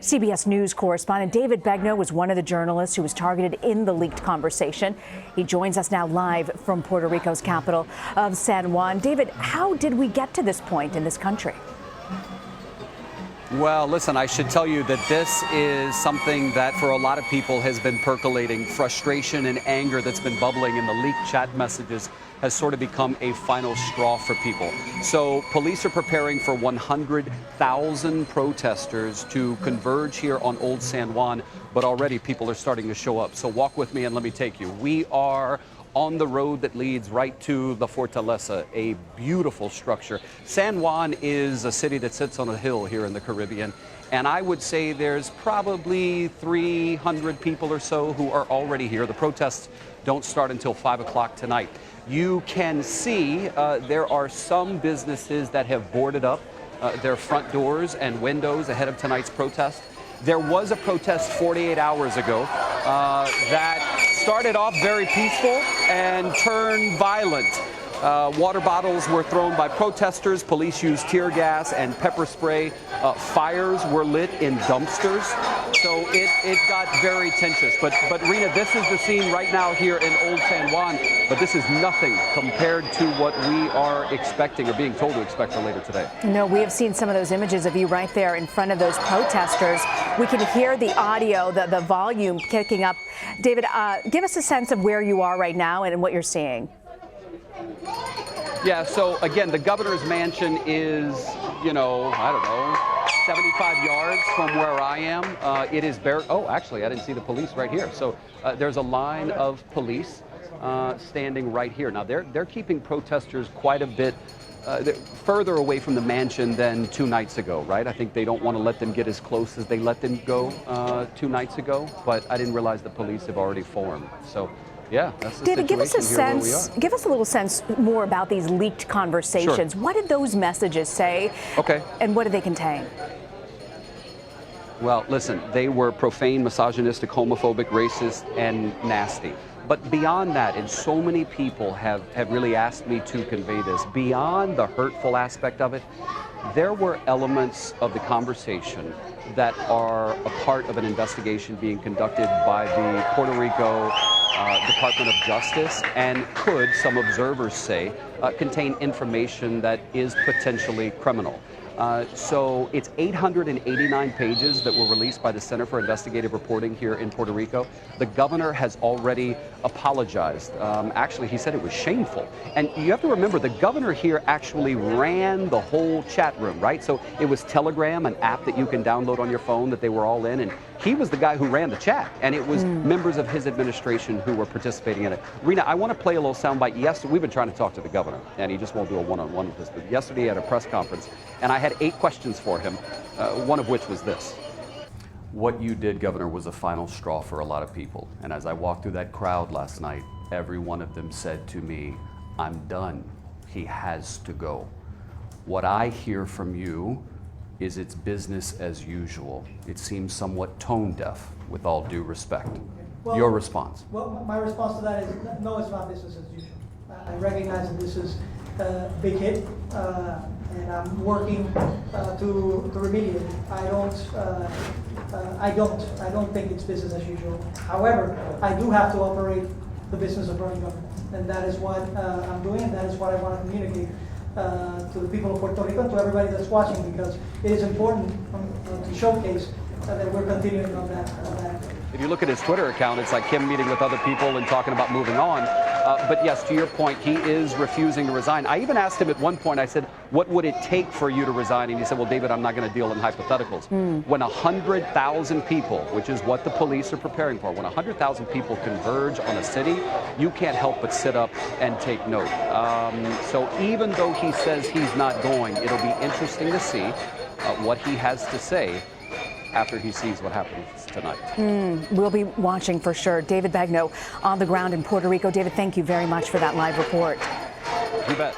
CBS News correspondent David Begnaud was one of the journalists who was targeted in the leaked conversation. He joins us now live from Puerto Rico's capital of San Juan. David, how did we get to this point in this country? Well, listen, I should tell you that this is something that for a lot of people has been percolating. Frustration and anger that's been bubbling in the leaked chat messages has sort of become a final straw for people. So police are preparing for 100,000 protesters to converge here on Old San Juan, but already people are starting to show up. So walk with me and let me take you. We are on the road that leads right to the Fortaleza, a beautiful structure. San Juan is a city that sits on a hill here in the Caribbean, and I would say there's probably 300 people or so who are already here. The protests don't start until 5 o'clock tonight. You can see there are some businesses that have boarded up their front doors and windows ahead of tonight's protest. There was a protest 48 hours ago that started off very peaceful and turned violent. Water bottles were thrown by protesters. Police used tear gas and pepper spray. Fires were lit in dumpsters. So it got very tense. But Rena, this is the scene right now here in Old San Juan. But this is nothing compared to what we are expecting or being told to expect for later today. No, we have seen some of those images of you right there in front of those protesters. We can hear the audio, the volume kicking up. David, give us a sense of where you are right now and what you're seeing. Yeah, so again, the governor's mansion is, I don't know, 75 yards from where I am. It is bare. Oh, actually, I didn't see the police right here. So there's a line of police standing right here. Now, they're keeping protesters quite a bit further away from the mansion than 2 nights ago, right? I think they don't want to let them get as close as they let them go 2 nights ago, but I didn't realize the police have already formed. So, yeah, that's the David, give us a situation sense. Give us a little sense more about these leaked conversations. Sure. What did those messages say? Okay. And what do they contain? Well, listen, they were profane, misogynistic, homophobic, racist, and nasty. But beyond that, and so many people have really asked me to convey this, beyond the hurtful aspect of it, there were elements of the conversation that are a part of an investigation being conducted by the Puerto Rico Department of Justice and could, some observers say, contain information that is potentially criminal. So it's 889 pages that were released by the Center for Investigative Reporting here in Puerto Rico. The governor has already apologized. Actually, he said it was shameful. And you have to remember, the governor here actually ran the whole chat room, right? So it was Telegram, an app that you can download on your phone that they were all in. And he was the guy who ran the chat. And it was members of his administration who were participating in it. Rena, I want to play a little soundbite. Yesterday, we've been trying to talk to the governor, and he just won't do a one-on-one with us. But yesterday at a press conference, and I had 8 questions for him, one of which was this. What you did, Governor, was a final straw for a lot of people. And as I walked through that crowd last night, every one of them said to me, I'm done. He has to go. What I hear from you is it's business as usual. It seems somewhat tone deaf, with all due respect. Well, your response? Well, my response to that is no, it's not business as usual. I recognize that this is a big hit, and I'm working to remediate it. I don't think it's business as usual. However, I do have to operate the business of running government, and that is what I'm doing, and that is what I want to communicate to the people of Puerto Rico and to everybody that's watching, because it is important to showcase that we're continuing on that. If you look at his Twitter account, it's like him meeting with other people and talking about moving on. But yes, to your point, he is refusing to resign. I even asked him at one point, I said, what would it take for you to resign? And he said, well, David, I'm not going to deal in hypotheticals. When 100,000 people, which is what the police are preparing for, when 100,000 people converge on a city, you can't help but sit up and take note. So even though he says he's not going, it'll be interesting to see what he has to say after he sees what happens tonight. We'll be watching for sure. David Begnaud on the ground in Puerto Rico. David, thank you very much for that live report. You bet.